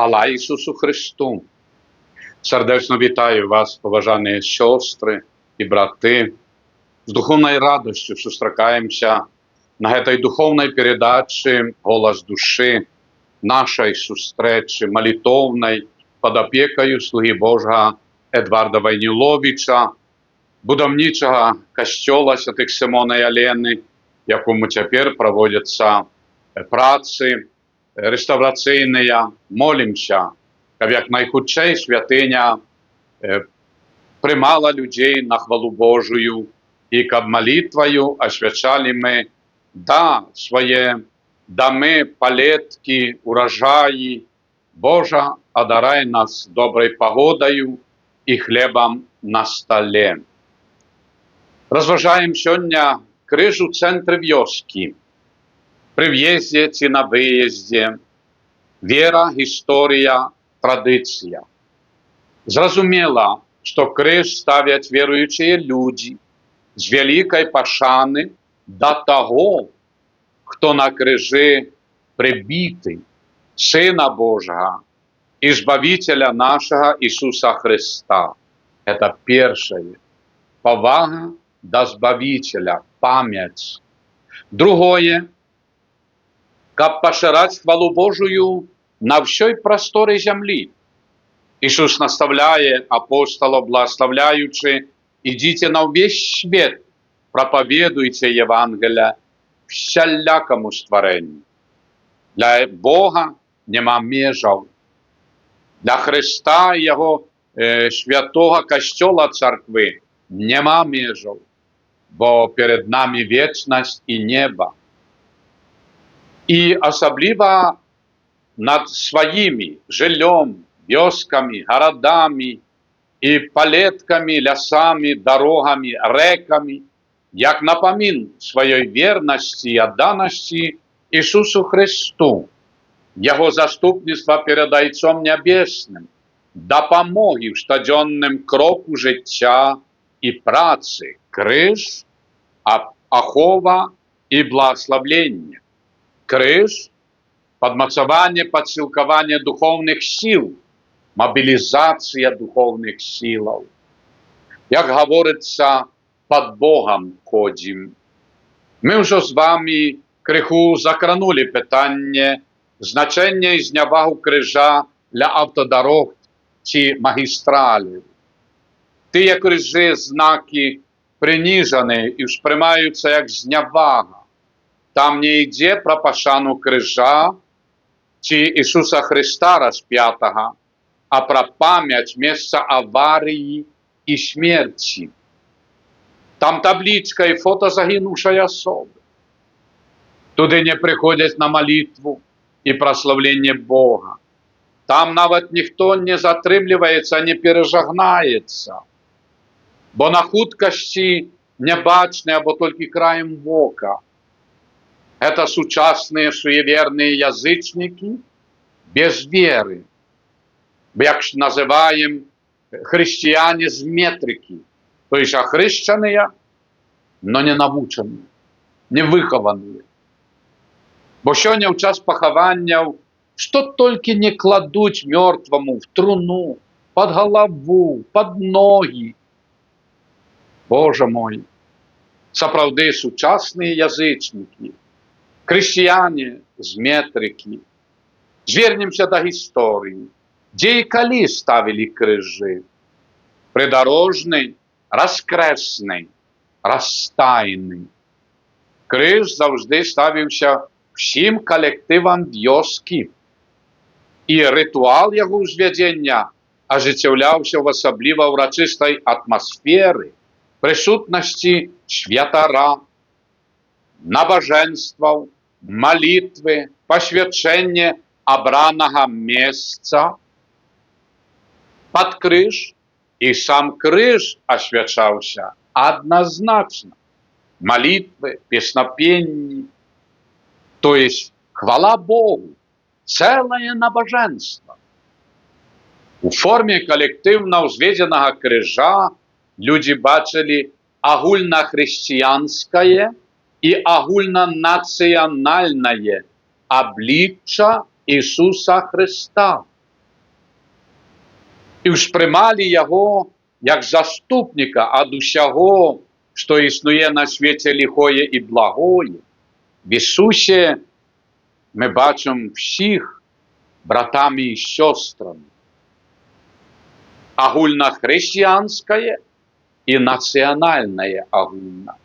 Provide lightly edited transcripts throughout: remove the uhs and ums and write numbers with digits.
Хвала Ісусу Христу! Сердечно вітаю вас, поважані сестри і брати. З духовною радостю зустрічаємося на этой духовной передаче «Голос души», нашей зустрічі молитовной под опекою слуги Божого Едварда Войніловича, будівничого костьола святих Симона і Олени, якому тепер проводяться праці реставраційні. Молимося, щоб якнайхутчей святиня приймала людей на хвалу Божию, і щоб молитвою освячали ми свої доми, палетки, урожаї. Боже, одарай нас доброю погодою і хлібом на столі. Розважаємо сьогодні криж у центрі вёски. При в'їзді чи на виїзді. Віра, історія, традиція. Зрозуміло, що криж ставлять віруючі люди з великої пошани до того, хто на крижі прибитий, Сина Божого, Избавителя нашего Иисуса Христа. Это первое. Повага до Збавителя, память. Другое, как поширать хвалу Божию на всей просторе земли. Иисус наставляет апостолов, благословляючи: идите на весь свет, проповедуйте Евангелие всякому створению. Для Бога нема межаў. Для Христа і Його святого костьола церкви нема межаў, бо перед нами вічність і небо. І особливо над своїми жильем, вёсками, городами і палетками, лесами, дорогами, реками, як напомин своєї вірності і відданості Ісусу Христу, Його заступництва перед Отцом Небесним, допомоги в щоденним кроку життя і праці, криж, охова і благословлення. Криж, подмацование, подсилкование духовних сил, мобілізація духовних сил. Як говориться, під Богом ходим. Ми вже з вами криху закранули питання значення і зневагу крижа для автодорог чи магістралів. Ті крижі, знаки приніжені і сприймаються як зневага. Там не йде про пошану крижа чи Ісуса Христа розп'ятого, а про пам'ять місця аварії і смерті. Там табличка і фото загинувшої особи. Туди не приходять на молитву і прославлення Бога. Там навіть ніхто не затримлюється, не пережагнається. Бо на худкості не бачне або тільки краєм ока. Это сучасные суеверные язычники без веры. Як називаємо християне з метрики. То есть охрещенные, но не навчені, не виховані. Бо сьогодні в час поховання, що тільки не кладуть мертвому в труну, під голову, під ноги. Боже мой, справді сучасні язичники, християне з метрики. Звернемося до історії. Де і коли ставили крижі? Придорожний, розкресний, розтайний. Криж завжди ставився всім колективам вёски. І ритуал його зведення оживлявся в особливо урочистій атмосфері, присутності святара, набоженствів, молитви, посвячення обраного місця. Під криж і сам криж освячався однозначно. Молитвы, песнопения, то есть хвала Богу, целое набоженство. У формі колективно зведеного крижа люди бачили огульнохристиянское и огульнонациональное обличчя Ісуса Христа, і ўспрымалі яго як заступніка ад усяго, што існуе на свеце ліхое і благое. В Ісусе ми бачимо всіх братами і сестрами. Агульнохристиянское и национальное агульно.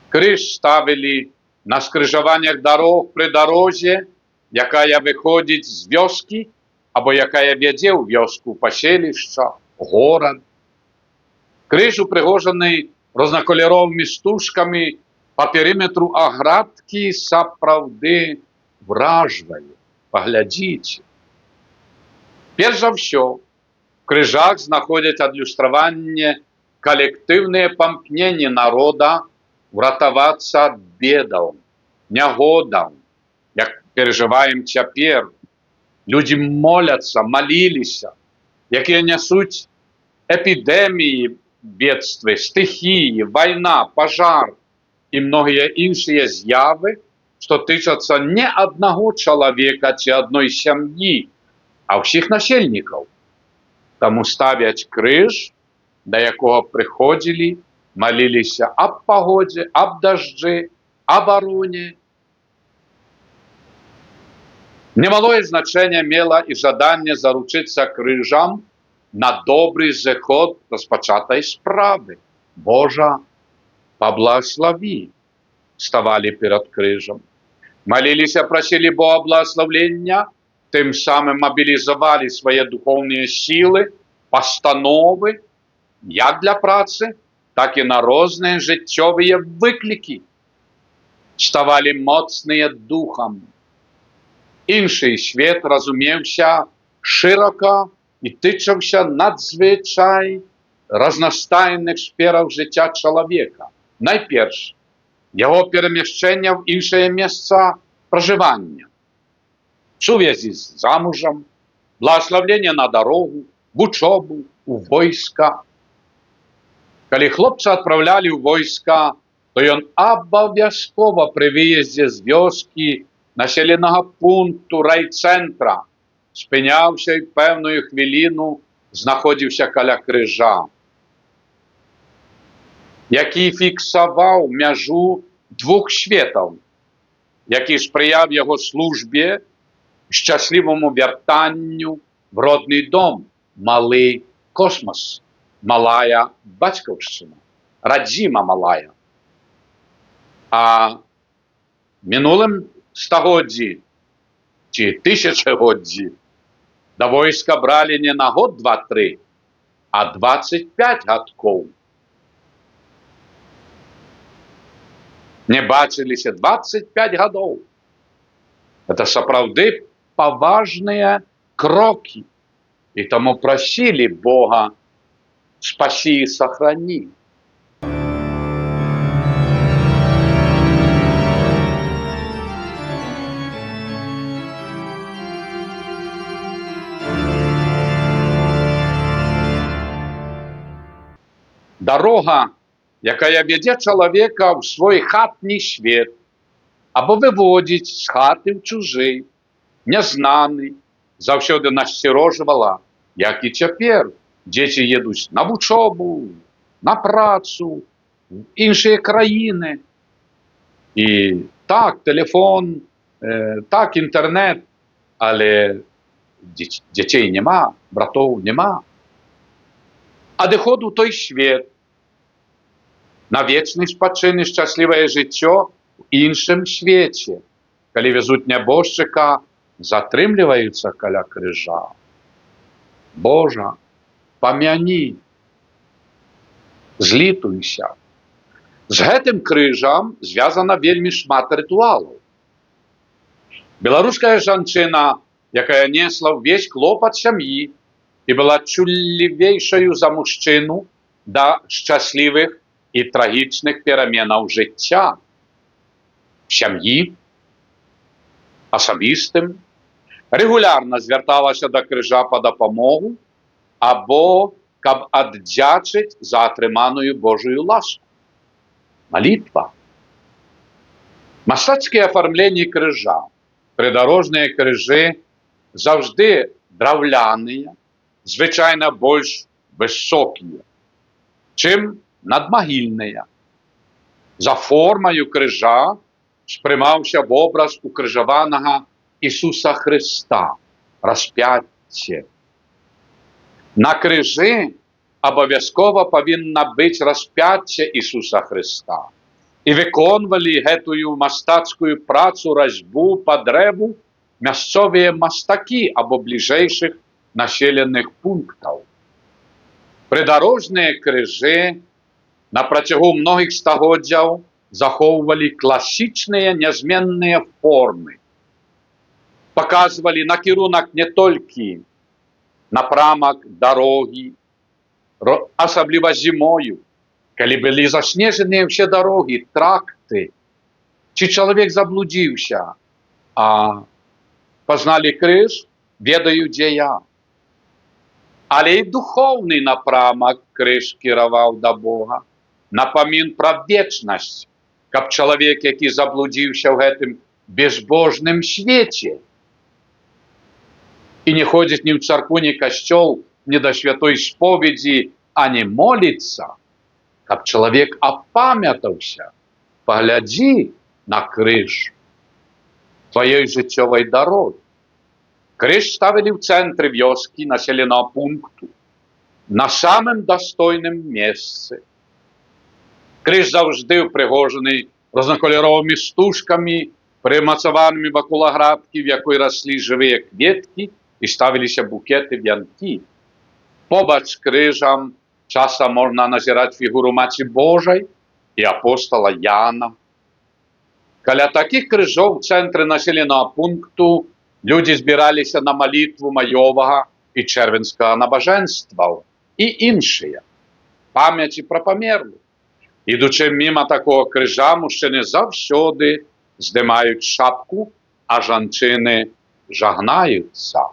Крыж ставили на скрижованиях дорог при дорозі, якая виходить з вёски, або якая веде у вёску, поселища, город. Крыж упригожений рознокольоровими стужками по периметру оградки сапраўды вражває. Поглядіть. Перш за все, в крижах знаходять адлюстрование коллективные помкнения народа вратоваться от бедов, нягодов, як переживаем цяпер. Люди моляться, молилися, які несуть эпидемии, бедствия, стихии, война, пожар и многие іншие з'яви, что тычатся не одного человека чи одной сям'ї, а всіх насельников. Тому ставять криж, до якого приходили, молилися об погоде, об дожди, об обороне. Немалое значение мело и задание заручиться крижам на добрый заход розпочатой справи. Божа, поблагослови, ставали перед крижем. Молились, просили Бога благословения, тим самим мобілізували свої духовні сили, постанови, як для праці, так і на різні життєві виклики. Ставали моцні духом. Інший світ розумівся широко і тичався надзвичай різностайних сферах життя чоловіка. Найперше, його переміщення в інші місця проживання. Сувязі з замужем, благословлення на дорогу, в учебу, у войска. Коли хлопця відправляли у войска, то він обов'язково при виїзді з вёски, населеного пункту, райцентра, спинявся і певну хвилину знаходився коля крижа, який фіксував межу двох світів, який сприяв його службі, щасливому вертанню в родний дом, малий космос, малая батьківщина, родзима малая. А минулым стагоддзі ці тысячагоддзі до войска брали не на год, два, три, а 25 годков. Не бачилися 25 годов. Это сапраўды поважные кроки. И тому просили Бога, спаси и сохрани. Дорога, якая веде чоловіка в свій хатній світ, або виводить з хати в чужий, незнаний, завсёды насцярожвала, як і цяпер. Дзеці едуць на вучобу, на працу, в іншыя краіны. І так, телефон, так, інтернет, але дзяцей нема, братоў нема. Адыход у той свет, на вечны спачын і шчаслівае жыццё в іншым свеце, калі везуць нябожчыка, затрымліваюцца каля крыжа. Божа, памяні, злітуйся. З гэтым крыжам звязана вельмі шмат рытуалаў. Беларуская жанчына, якая несла ўвесь клопат сям'і і была чуллівейшаю за мужчыну да шчаслівых і трагічных пераменаў жыцця, сям'і, асабістым, регулярно звярталася да крыжа па дапамогу або каб аддзячыць за атрыманую Божую ласку. Молитва. Мастацкія афармленні крыжа, прыдарожныя крыжы заўжды драўляныя, звычайно, больш высокія, чым надмагільныя. За формаю крыжа спрымаўся вобраз укрыжаванага Ісуса Хрыста, распяцце. На крыжы абавязкова павінна быць распяцце Ісуса Хрыста. І выконвалі гэтую мастацкую працу, разьбу па дрэву мясцовыя мастакі або бліжэйшых населеных пунктаў. Прыдарожныя крыжы на працягу многіх стагоддзяў захоўвалі класічныя нязменныя формы, паказвалі накірунак не толькі напрамак дарогі, асабліва зімою, калі былі заснежаныя ўсе дарогі, тракты, ці чалавек заблудзіўся, а пазналі крыж, ведаю, дзе я. Але і духоўны напрамак крыж кіраваў да Бога, напамін пра вечнасць, каб чалавек, які заблудзіўся ў гэтым безбожным свеце і не ходзіць ні ў царкву, ні касцёл, ні да святой споведзі, а не моліцца, каб чалавек апамятаўся, паглядзі на крыж тваёй жыццёвай дарогі. Крыж ставілі ў цэнтры вёскі, населенага пункту, на самым дастойным месцы. Крыж заўжды ўпрыгожаны рознакаляровымі стужкамі, прымацаванымі вакол аградкі, в якой раслі жывыя кветкі і ставіліся букеты, вянкі. Побач з крыжам часам можна назіраць фігуру Маці Божай і апостола Яна. Каля такіх крыжоў у цэнтры населенага пункту людзі збіраліся на малітву маёвага і чэрвеньскага набажэнстваў і іншыя, памяці пра памерлых. Ідучы міма такога крыжа, мужчыны заўсёды здымаюць шапку, а жанчыны жагнаюцца.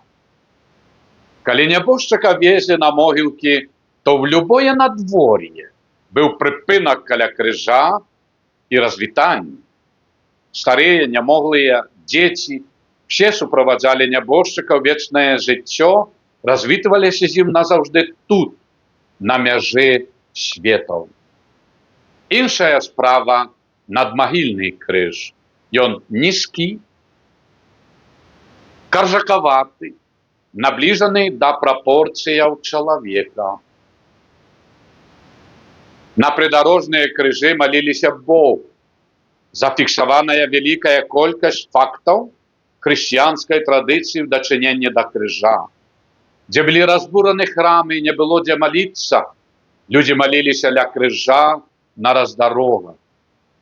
Калі нябожчыка везлі на могілкі, то ў любое надвор'е быў прыпынак каля крыжа і развітанне. Старыя, нямоглыя, дзеці, все суправаджалі нябожчыка ў вечнае жыццё, развітваліся з ім назаўжды тут, на мяжы светаў. Іншая справа — надмагільны крыж. Ён нізкі, каржакаваты, набліжаны да прапорцыяў чалавека. На прыдарожныя крыжы маліліся Богу. Зафіксаваная вялікая колькасць фактаў хрысціянскай традыцыі ў дачыненні да крыжа. Дзе былі разбураны храмы і не было дзе маліцца, людзі маліліся ля крыжа на раздарогах.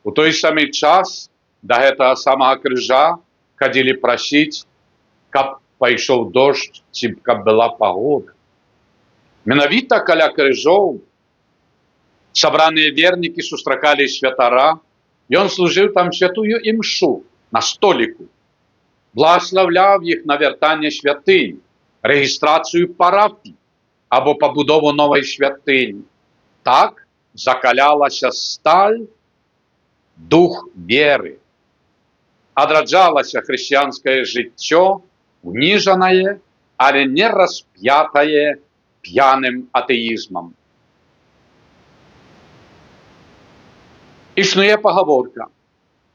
У той самы час да гэтага самага крыжа хадзілі прасіць, каб пайшоў дождж, ці каб была пагода. Менавіта каля крыжоў сабраныя вернікі сустракалі святара, ён служыў там святую імшу на століку, благаславляў іх на вяртанне святынь, рэгістрацыю парафій або пабудову новай святыні. Так закалялася сталь, дух веры. Адраджалася хрысціянскае жыццё, уніжанае, але не расп'ятае п'яным атэізмам. Існуе пагаворка: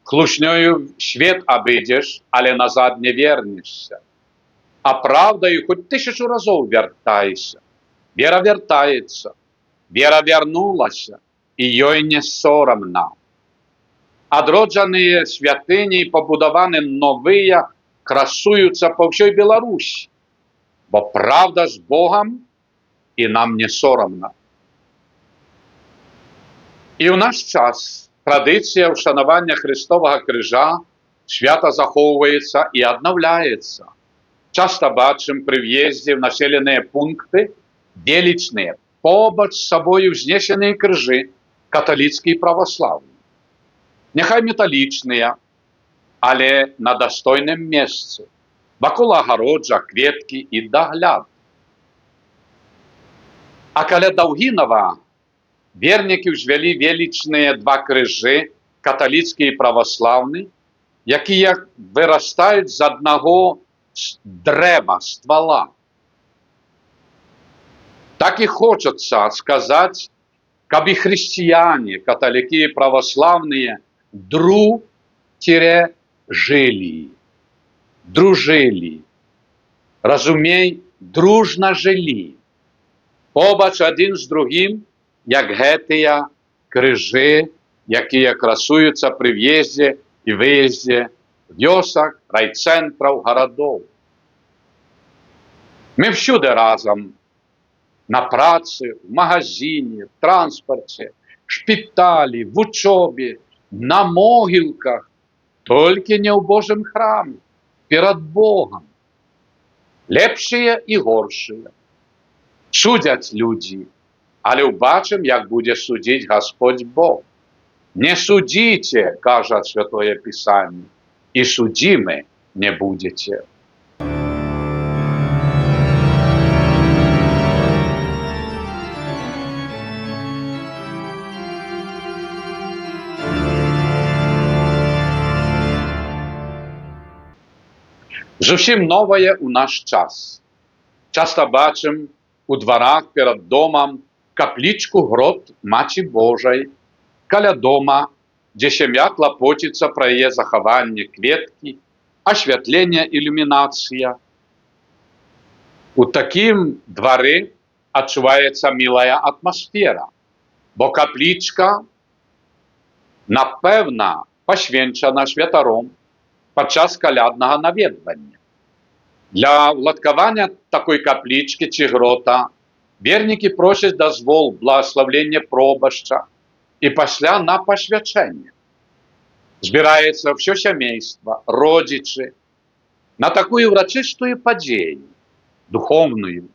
хлушнёю свет абыдзеш, але назад не вернешся. А правдаю хоць 1000 разоў вяртайся. Вера вяртаецца, вера вярнулася, і ёй не сорамна. Адроджаныя святыні і пабудаваны новыя красуюцца па ўсёй Беларусі, бо правда з Богам, і нам не сорамна. І ў наш час традыцыя ўшанавання Хрыстовага крыжа свята захоўваецца і аднаўляецца. Часта бачым пры в'ездзе ў населеныя пункты велічныя, побач з сабою ўзнесеныя крыжы, каталіцкія і праваслаўныя. Няхай металічныя, але на дастойным месцы, вакол агароджа, кветкі і дагляд. А каля Даўгінава вернікі ўзвялі велічныя 2 крыжы, каталіцкі і праваслаўны, якія вырастаюць з аднаго дрэва, ствала. Так и хочется сказать, как и христиане, католики и православные жили, дружили, разумей, дружно жили, побач один з другим, як гэтыя крыжы, якія красуюцца пры в'ездзе і выездзе вёсак, райцэнтраў, гарадоў. Мы всюды разом, на працы, в магазине, в транспорте, в шпиталі, в учобе, на могилках, только не в Божьем храме, перед Богом. Лепшие и горшие. Судять люди, але убачим, як буде судить Господь Бог. Не судите, каже Святое Писание, и судимы не будете. Зовсім новое у наш час. Часто бачим у дворах перед домом капличку грот Маці Божай, каля дома, где семья клопотится про ее захование кветки, осветление, иллюминация. У таким дворе отчувается милая атмосфера, бо капличка, напевно, пошвенчана святаром падчас каляднага наведвання. Для уладкавання такой каплічкі ці грота вернікі просяць дазвол благословення пробашча і пасля на пасвячэнне. Збіраецца ўсё сямейства, родзічы на такую урачыстую падзею, духовную.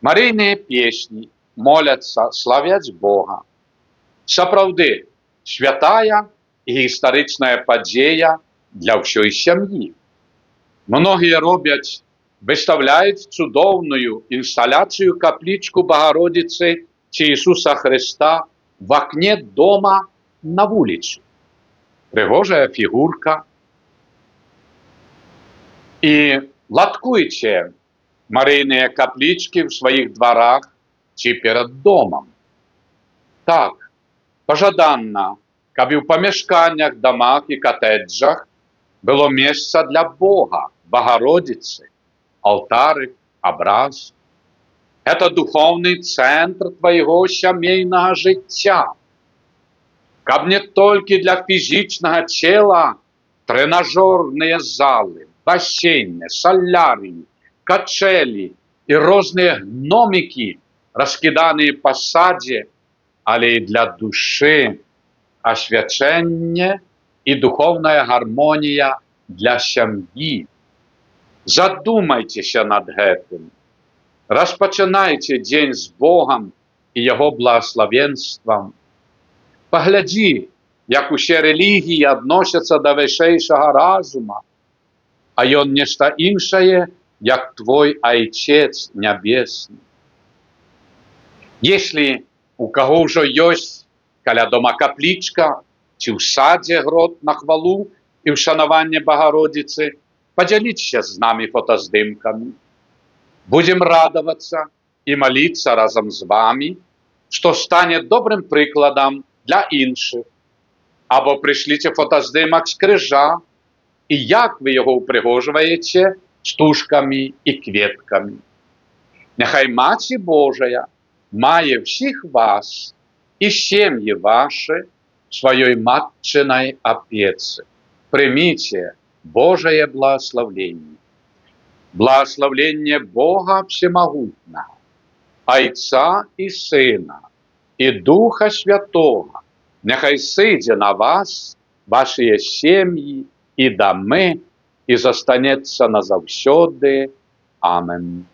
Марыйныя песні моляцца, славяць Бога. Сапраўды, святая і гістарычная падзея для ўсёй сям'і. Многія робяць, выставляюць цудоўную інсталяцыю каплічку Богородицы ці Ісуса Христа в акне дома на вуліцу. Прыгожая фігурка. І ладкуйце марыйныя каплічкі ў сваіх дварах ці перад домам. Так, пажаданна, каб і ў памяшканнях, дамах і катэджах было месца для Бога, Богородицы, алтарик, образ. Это духовный центр твоего семейного життя. Каб не только для физичного тела тренажерные залы, бассейны, солярии, качели и разные гномики, раскиданные по саде, але и для души освящение и духовная гармония для сям'і. Задумайтеся над гэтым. Распачынайце дзень з Богом і Яго благословенством. Паглядзі, як усе рэлігіі адносяцца да вышэйшага разума, а ён нешта іншае, як твой Айцец Нябесны. Если у каго ўжо ёсць каля дома каплічка, ці ў садзе грот на хвалу і ўшанаванне Богородицы, подзяліцеся з нами фотаздымкамі. Будем радоваться и молиться разом с вами, что станет добрым прикладом для інших. Або пришлите фотоздимок з крижа, і як ви його упригожуєте стужками і квітками. Нехай Маці Божая має всіх вас і сім'ї ваші в своїй матчиной опеці. Примите Божие благословение. Благословение Бога Всемогутного, Отца и Сына, и Духа Святого, нехай сыдзе на вас, ваши семьи и домы, и застанется назавсёды. Аминь.